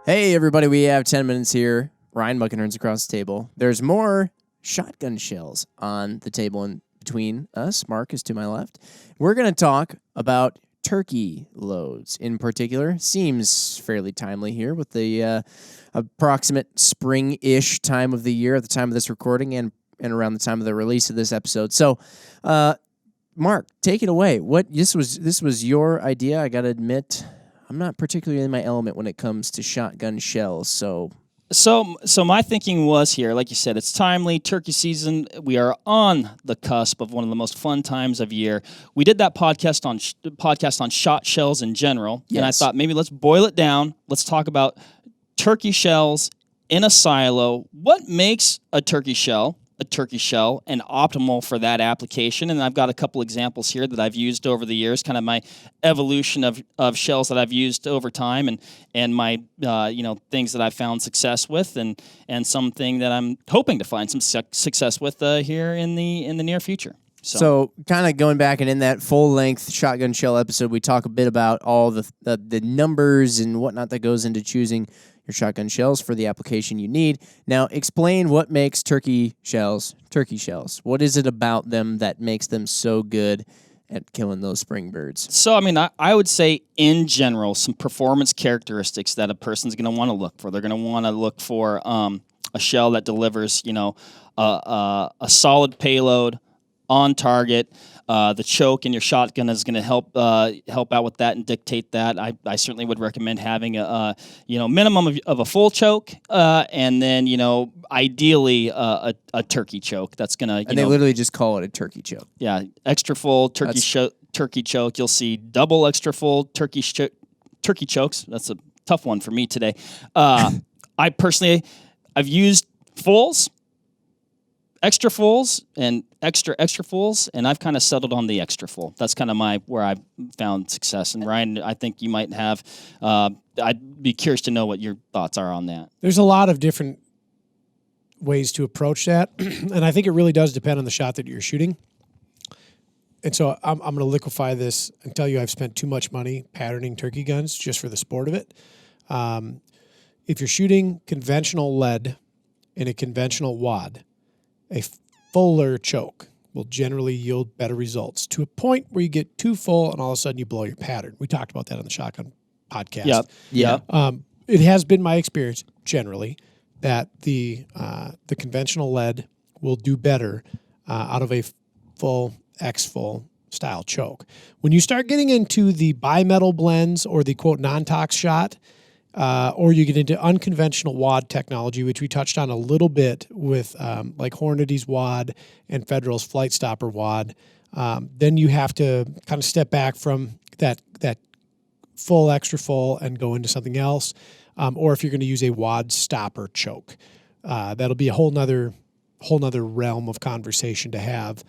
Hey, everybody, we have 10 minutes here. Ryan Buckenhorn's across the table. There's more shotgun shells on the table in between us. Mark is to my left. We're going to talk about turkey loads in particular. Seems fairly timely here with the approximate spring-ish time of the year at the time of this recording and around the time of the release of this episode. So, Mark, take it away. This was your idea. I got to admit, I'm not particularly in my element when it comes to shotgun shells, So my thinking was here, like you said, it's timely, turkey season. We are on the cusp of one of the most fun times of year. We did that podcast on shot shells in general, yes. And I thought maybe let's boil it down. Let's talk about turkey shells in a silo. What makes a turkey shell and optimal for that application? And I've got a couple examples here that I've used over the years, kind of my evolution of shells that I've used over time and my things that I've found success with and something that I'm hoping to find some success with here in the near future. So kind of going back and in that full-length shotgun shell episode, we talk a bit about all the numbers and whatnot that goes into choosing your shotgun shells for the application you need. Now, explain what makes turkey shells. What is it about them that makes them so good at killing those spring birds? So, I mean, I would say in general, some performance characteristics that a person's going to want to look for. They're going to want to look for a shell that delivers, a solid payload on target. The choke in your shotgun is going to help out with that and dictate that. I certainly would recommend having a minimum of a full choke, and then ideally a turkey choke. That's going to and they literally just call it a turkey choke. Yeah, extra full turkey choke. You'll see double extra full turkey chokes. That's a tough one for me today. I've used fulls, extra fulls, and extra fulls, and I've kind of settled on the extra full. That's kind of where I've found success. And Ryan, I think you might have. I'd be curious to know what your thoughts are on that. There's a lot of different ways to approach that, and I think it really does depend on the shot that you're shooting. And so I'm going to liquefy this and tell you I've spent too much money patterning turkey guns just for the sport of it. If you're shooting conventional lead in a conventional wad, a fuller choke will generally yield better results to a point where you get too full and all of a sudden you blow your pattern. We talked about that on the shotgun podcast. Yeah. It has been my experience generally that the conventional lead will do better out of a full X-full style choke. When you start getting into the bimetal blends or the quote non-tox shot, or you get into unconventional wad technology, which we touched on a little bit with like Hornady's wad and Federal's Flight Stopper wad, then you have to kind of step back from that full, extra full and go into something else. Or if you're going to use a wad stopper choke, that'll be a whole nother realm of conversation to have.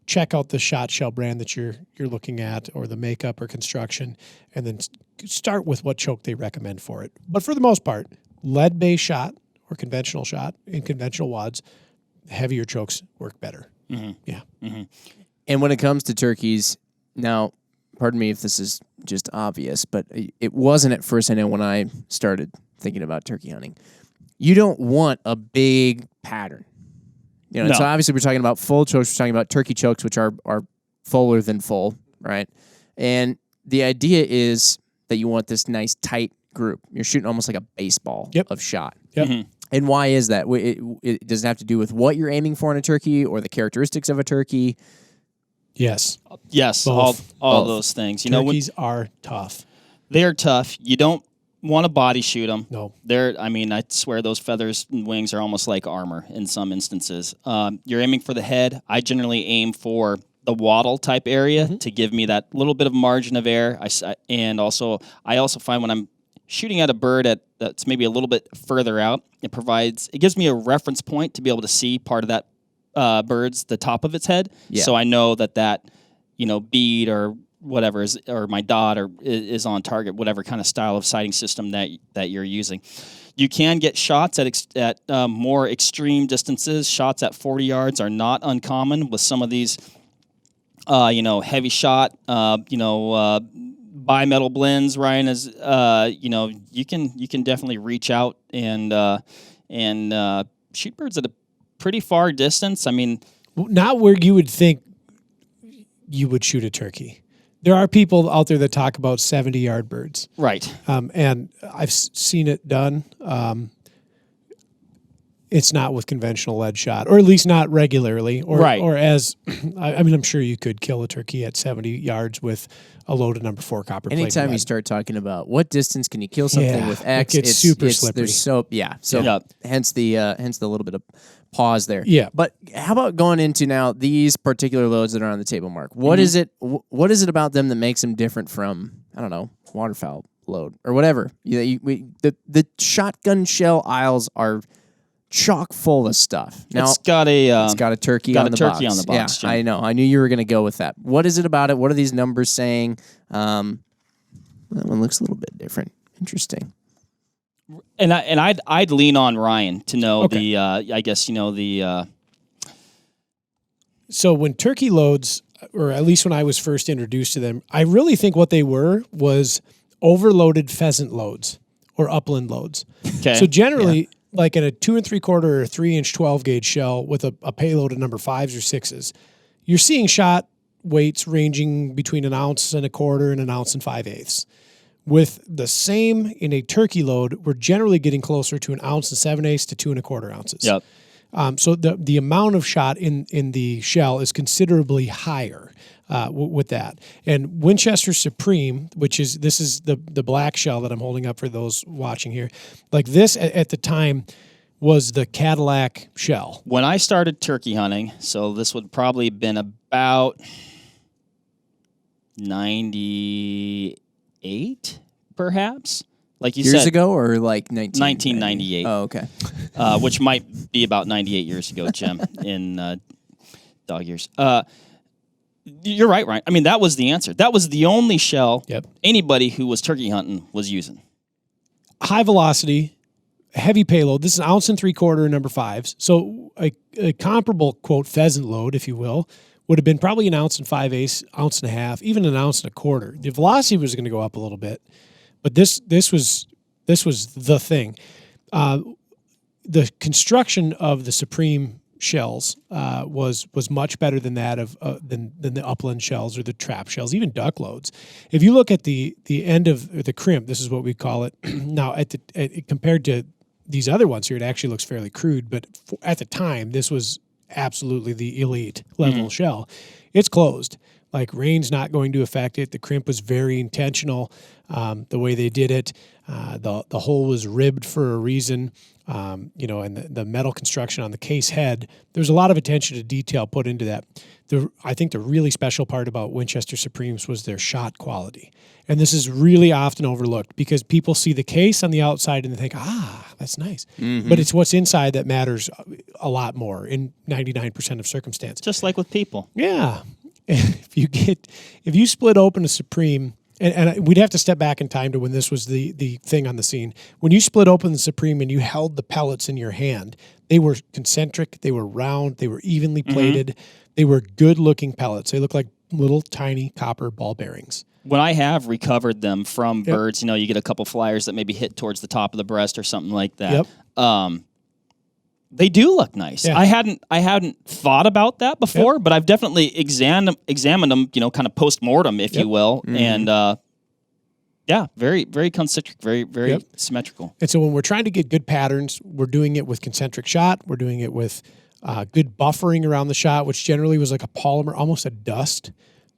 Check out the shot shell brand that you're looking at, or the makeup or construction, and then start with what choke they recommend for it. But for the most part, lead-based shot or conventional shot in conventional wads, heavier chokes work better. Mm-hmm. Yeah. Mm-hmm. And when it comes to turkeys, now, pardon me if this is just obvious, but it wasn't at first. I know when I started thinking about turkey hunting, you don't want a big pattern. No. So obviously we're talking about full chokes, we're talking about turkey chokes, which are fuller than full, right? And the idea is that you want this nice tight group. You're shooting almost like a baseball of shot. Yep. Mm-hmm. And why is that? It does it have to do with what you're aiming for in a turkey or the characteristics of a turkey? Yes, Both. all those things. Turkeys are tough. They are tough. You don't want to body shoot them. No. I swear those feathers and wings are almost like armor in some instances. You're aiming for the head. I generally aim for the wattle type area to give me that little bit of margin of air. I also find when I'm shooting at a bird that's maybe a little bit further out, it gives me a reference point to be able to see part of that the top of its head. Yeah. So I know that bead or whatever or my dot is on target, whatever kind of style of sighting system that you're using. You can get shots at more extreme distances. Shots at 40 yards are not uncommon with some of these, heavy shot, bimetal blends, Ryan, is you can definitely reach out and shoot birds at a pretty far distance. I mean, not where you would think you would shoot a turkey. There are people out there that talk about 70-yard birds. right. And I've seen it done. It's not with conventional lead shot, or at least not regularly. Or, Right. Or as, I mean, I'm sure you could kill a turkey at 70 yards with a loaded number 4 copper plate. Anytime you lead. start talking about what distance can you kill something Yeah, with it X, gets super slippery. There's so Yep. hence the little bit of pause there. Yeah. But how about going into now these particular loads that are on the table, Mark? What is it? What is it about them that makes them different from, I don't know, waterfowl load or whatever? The shotgun shell aisles are chock full of stuff. Now It's got a turkey got on a the turkey box. on the box, Jim. Yeah, I know. I knew you were going to go with that. What is it about it? What are these numbers saying? That one looks a little bit different. Interesting. and I'd lean on Ryan to know Okay. the I guess the So when turkey loads, or at least when I was first introduced to them, I really think what they was overloaded pheasant loads or upland loads. okay. So generally, like in a 2 3/4 or 3-inch 12-gauge shell with a payload of number 5s or 6s, you're seeing shot weights ranging between 1 1/4 and 1 5/8. With the same in a turkey load, we're generally getting closer to 1 7/8 to 2 1/4 ounces. Yep. So the amount of shot in the shell is considerably higher with that. And Winchester Supreme, this is the black shell that I'm holding up for those watching here. Like this at the time was the Cadillac shell. When I started turkey hunting, so this would probably have been about 98, perhaps. Like you Years said, ago or like 1998. Oh, okay. Which might be about 98 years ago, Jim, in dog years. You're right, Ryan. I mean, that was the answer. That was the only shell anybody who was turkey hunting was using. High velocity, heavy payload. This is 1 3/4 number 5s. So a comparable, quote, pheasant load, if you will, would have been probably 1 5/8, 1 1/2, even 1 1/4. The velocity was going to go up a little bit, but this was the thing. The construction of the Supreme shells was much better than that of than the upland shells or the trap shells, even duck loads. If you look at the end of the crimp, this is what we call it now. Compared to these other ones here, it actually looks fairly crude, but at the time, this was absolutely the elite level shell. It's closed. Like rain's not going to affect it. The crimp was very intentional. The way they did it, the hole was ribbed for a reason. And the metal construction on the case head, there's a lot of attention to detail put into that. I think the really special part about Winchester Supremes was their shot quality. And this is really often overlooked because people see the case on the outside and they think, that's nice. But it's what's inside that matters a lot more in 99% of circumstances. Just like with people. Yeah. If you split open a Supreme, and we'd have to step back in time to when this was the thing on the scene. When you split open the Supreme and you held the pellets in your hand, they were concentric, they were round, they were evenly plated, they were good-looking pellets. They looked like little tiny copper ball bearings. When I have recovered them from birds, you get a couple flyers that maybe hit towards the top of the breast or something like that. They do look nice. Yeah. I hadn't thought about that before, but I've definitely examined them, kind of post-mortem, if you will. And very, very concentric, very, very symmetrical. And so when we're trying to get good patterns, we're doing it with concentric shot. We're doing it with good buffering around the shot, which generally was like a polymer, almost a dust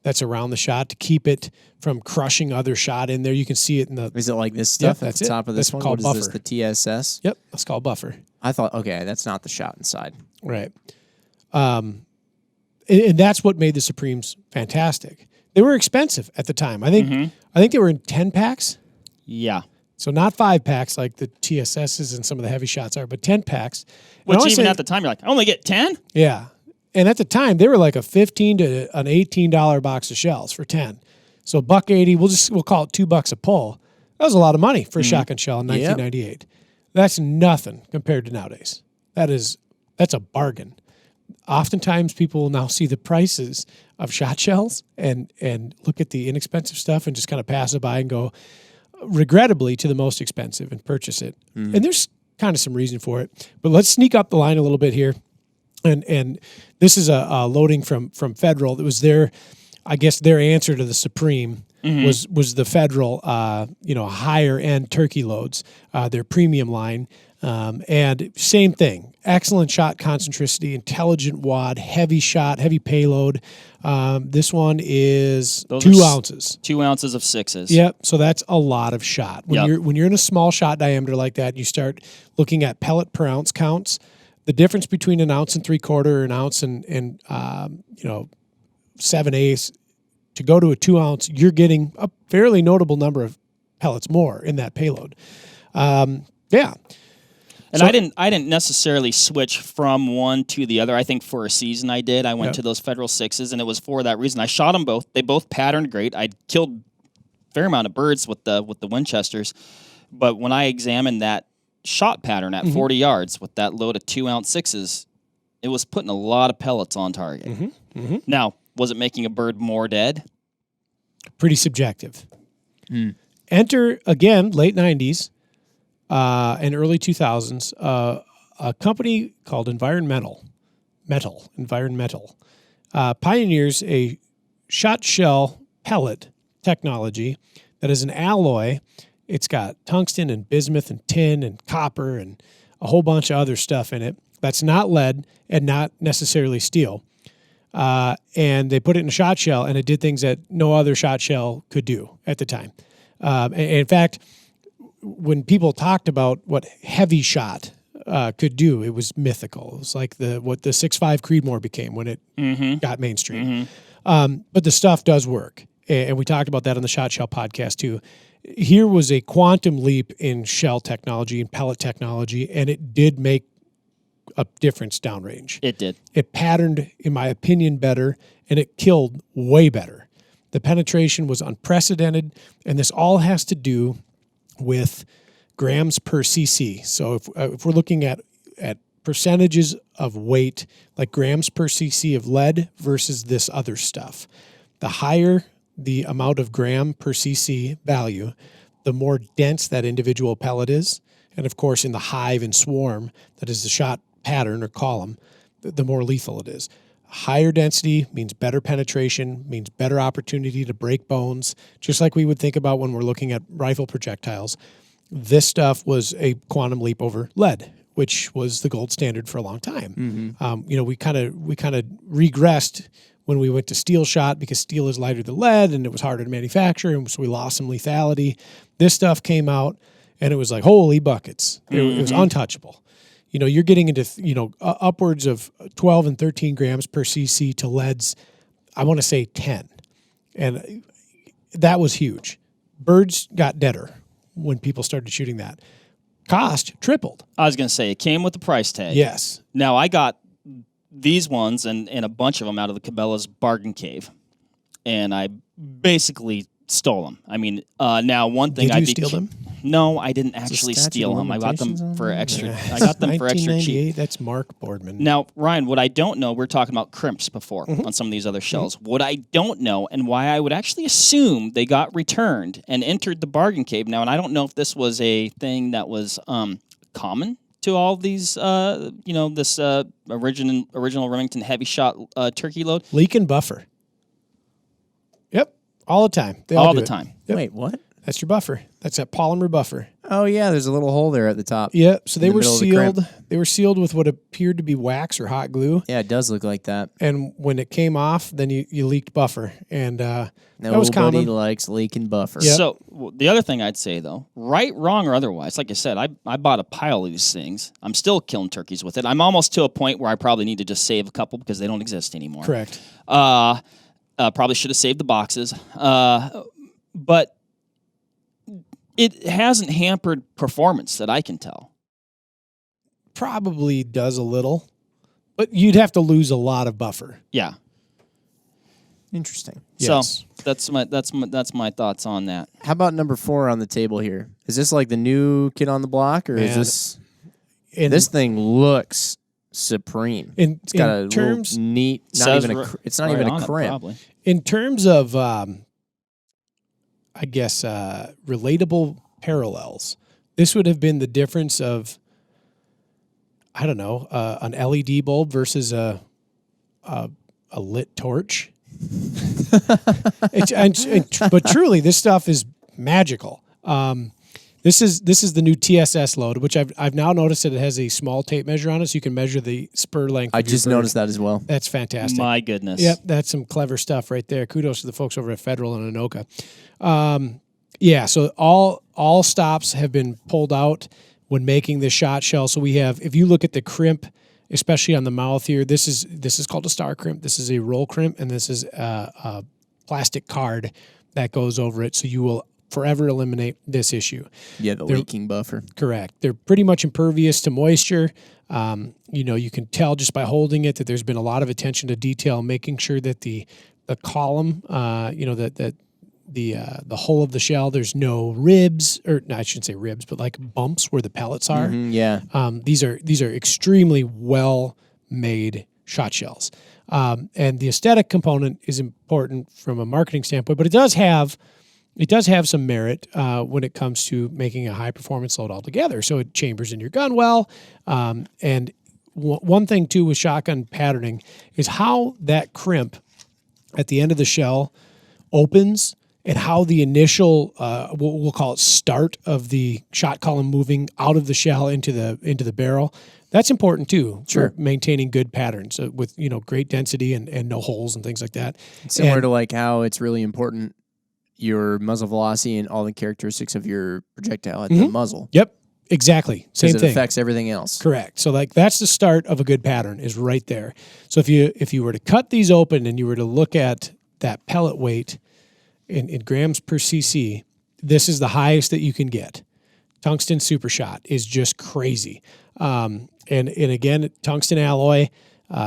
that's around the shot to keep it from crushing other shot in there. You can see it in the... Is it like this stuff at that's the top of this that's one? called What is buffer. this, the TSS? Yep, that's called buffer. I thought, okay, that's not the shot inside. Right. And that's what made the Supremes fantastic. They were expensive at the time. I think they were in 10 packs. Yeah. So not 5 packs like the TSSs and some of the heavy shots are, but 10 packs. Which even at the time, you're like, I only get 10? Yeah. And at the time, they were like a $15 to an $18 box of shells for 10. So $1.80, we'll call it $2 a pull. That was a lot of money for a shotgun shell in 1998. That's nothing compared to nowadays. That's a bargain. oftentimes people will now see the prices of shot shells and look at the inexpensive stuff and just kind of pass it by and go, regrettably, to the most expensive and purchase it. And there's kind of some reason for it. But let's sneak up the line a little bit here. And this is a loading from Federal. It was their answer to the Supreme was the Federal, higher end turkey loads, their premium line. And same thing, excellent shot concentricity, intelligent wad, heavy shot, heavy payload. This one is 2 ounces. 2 ounces of 6s. Yep. So that's a lot of shot. When you're in a small shot diameter like that, you start looking at pellet per ounce counts. The difference between 1 ounce and 3/4 or 1 ounce and 7/8 to go to a 2 ounce, you're getting a fairly notable number of pellets more in that payload. Yeah. And so, I didn't necessarily switch from one to the other. I think for a season I did. I went to those Federal 6s, and it was for that reason. I shot them both. They both patterned great. I killed a fair amount of birds with the Winchesters. But when I examined that shot pattern at 40 yards with that load of 2 ounce 6s, it was putting a lot of pellets on target. Now, was it making a bird more dead? Pretty subjective. Enter, again, late 90s. And early 2000s, a company called Environmental pioneers a shot shell pellet technology that is an alloy. It's got tungsten and bismuth and tin and copper and a whole bunch of other stuff in it that's not lead and not necessarily steel. And they put it in a shot shell, and it did things that no other shot shell could do at the time. And in fact, when people talked about what heavy shot could do, it was mythical. It was like what the 6.5 Creedmoor became when it got mainstream. But the stuff does work, and we talked about that on the Shot Shell podcast too. Here was a quantum leap in shell technology and pellet technology, and it did make a difference downrange. It did. It patterned, in my opinion, better, and it killed way better. The penetration was unprecedented, and this all has to do with grams per cc. So if we're looking at percentages of weight, like grams per cc of lead versus this other stuff, the higher the amount of gram per cc value, the more dense that individual pellet is. And of course, in the hive and swarm, that is the shot pattern or column, the more lethal it is. Higher density means better penetration, means better opportunity to break bones, just like we would think about when we're looking at rifle projectiles. This stuff was a quantum leap over lead, which was the gold standard for a long time. We kind of regressed when we went to steel shot because steel is lighter than lead and it was harder to manufacture, and so we lost some lethality. This stuff came out, and it was like, holy buckets. It was untouchable. You're getting into, upwards of 12 and 13 grams per cc to leads, I want to say 10. And that was huge. Birds got deader when people started shooting that. Cost tripled. I was going to say, it came with the price tag. Yes. Now, I got these ones and a bunch of them out of the Cabela's bargain cave, and I basically stole them. I mean, now one thing Did you steal them? No, I didn't actually steal them. I got them for extra. I got them for extra cheap. That's Mark Boardman. Now, Ryan, what I don't know, we're talking about crimps before on some of these other shells. What I don't know, and why I would actually assume they got returned and entered the bargain cave now, and I don't know if this was a thing that was common to all these, this original Remington heavy shot turkey load. Leak and buffer. Yep, all the time. All the time. Yep. Wait, what? That's your buffer. That's that polymer buffer. Oh yeah, there's a little hole there at the top. Yeah, so they were sealed. They were sealed with what appeared to be wax or hot glue. Yeah, it does look like that. And when it came off, then you leaked buffer, and that was Nobody common. likes leaking buffer. Yep. So the other thing I'd say though, right, wrong, or otherwise, like I said, I bought a pile of these things. I'm still killing turkeys with it. I'm almost to a point where I probably need to just save a couple because they don't exist anymore. Correct. Probably should have saved the boxes. But it hasn't hampered performance that I can tell. Probably does a little, but you'd have to lose a lot of buffer. Yeah. Interesting. Yes. So that's my thoughts on that. How about number 4 on the table here? Is this like the new kid on the block, or is this? This thing looks supreme. In It's got a terms, little neat, Says it's not right even on a it, crimp. probably. in terms of, I guess, relatable parallels, this would have been the difference of, I don't know, an LED bulb versus a lit torch. But truly, this stuff is magical. This is the new TSS load, which I've now noticed that it has a small tape measure on it, so you can measure the spur length. I just noticed that as well. That's fantastic. My goodness. Yep, that's some clever stuff right there. Kudos to the folks over at Federal and Anoka. Yeah, so all stops have been pulled out when making the shot shell. So we have, if you look at the crimp, especially on the mouth here, this is called a star crimp. This is a roll crimp, and this is a plastic card that goes over it. So you will forever eliminate this issue. Yeah, the leaking buffer. Correct. They're pretty much impervious to moisture. You can tell just by holding it that there's been a lot of attention to detail, making sure that the column, the hull of the shell, there's no ribs, or no, I shouldn't say ribs, but like bumps where the pellets are. Yeah. These are extremely well made shot shells. And the aesthetic component is important from a marketing standpoint, but it does have some merit when it comes to making a high performance load altogether. So it chambers in your gun well. And one thing too with shotgun patterning is how that crimp at the end of the shell opens, and how the initial, we'll call it start of the shot column moving out of the shell into the barrel. That's important too for maintaining good patterns with great density and no holes and things like that. Similar to like how it's really important your muzzle velocity and all the characteristics of your projectile at the muzzle. Yep, exactly. Same thing. It affects everything else. Correct. So like that's the start of a good pattern is right there. So if you were to cut these open and you were to look at that pellet weight in grams per cc, this is the highest that you can get. Tungsten Super Shot is just crazy. And again, tungsten alloy.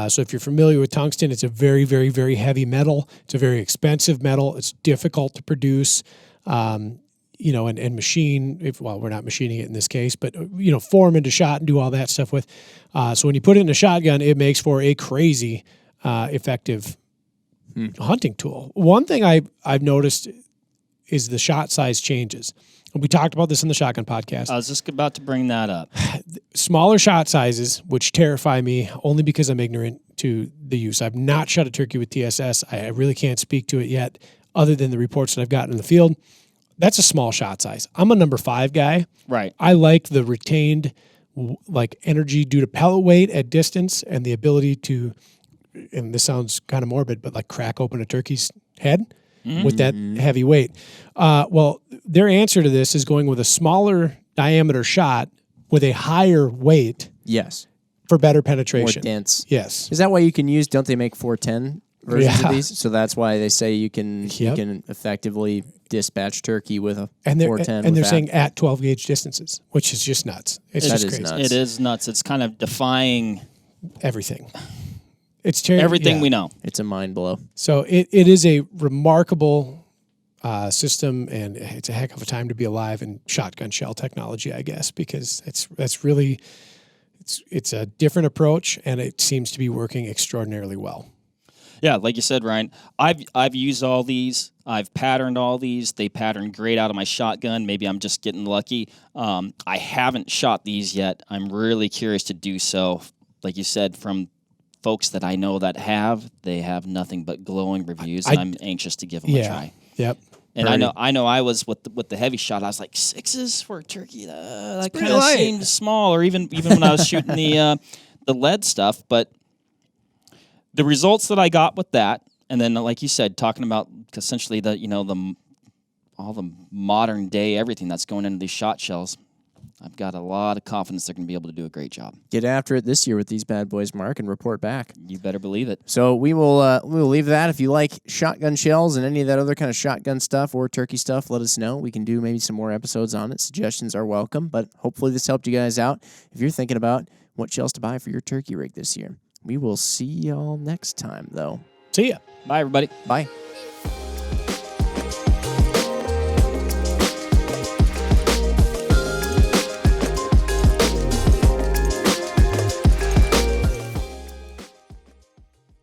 So if you're familiar with tungsten, it's a very, very, very heavy metal. It's a very expensive metal. It's difficult to produce, and machine. We're not machining it in this case, but form into shot and do all that stuff with. So when you put it in a shotgun, it makes for a crazy effective hunting tool. One thing I've noticed is the shot size changes. We talked about this in the Shotgun podcast. I was just about to bring that up. Smaller shot sizes, which terrify me only because I'm ignorant to the use. I've not shot a turkey with TSS. I really can't speak to it yet, other than the reports that I've gotten in the field. That's a small shot size. I'm a number 5 guy. Right. I like the retained energy due to pellet weight at distance and the ability to, and this sounds kind of morbid, but like crack open a turkey's head with that heavy weight. Well, their answer to this is going with a smaller diameter shot with a higher weight. Yes. For better penetration. More dense. Yes. Is that why you can use, don't they make 410 versions of these? So that's why they say you can effectively dispatch turkey with a 410. And they're saying at 12 gauge distances, which is just nuts. It's just crazy. Nuts. It is nuts. It's kind of defying everything. It's everything we know. It's a mind blow. So it is a remarkable system, and it's a heck of a time to be alive in shotgun shell technology, I guess, because it's really it's a different approach, and it seems to be working extraordinarily well. Yeah, like you said, Ryan, I've used all these. I've patterned all these. They pattern great out of my shotgun. Maybe I'm just getting lucky. I haven't shot these yet. I'm really curious to do so. Like you said, from folks that I know that they have nothing but glowing reviews, and I'm anxious to give them a try. Yep. And I know I was with the heavy shot. I was like 6s for a turkey. That kind of light. seemed small, or even when I was shooting the lead stuff. But the results that I got with that, and then like you said, talking about essentially all the modern day everything that's going into these shot shells, I've got a lot of confidence they're going to be able to do a great job. Get after it this year with these bad boys, Mark, and report back. You better believe it. So we will leave that. If you like shotgun shells and any of that other kind of shotgun stuff or turkey stuff, let us know. We can do maybe some more episodes on it. Suggestions are welcome, but hopefully this helped you guys out. If you're thinking about what shells to buy for your turkey rig this year, we will see y'all next time, though. See ya. Bye, everybody. Bye.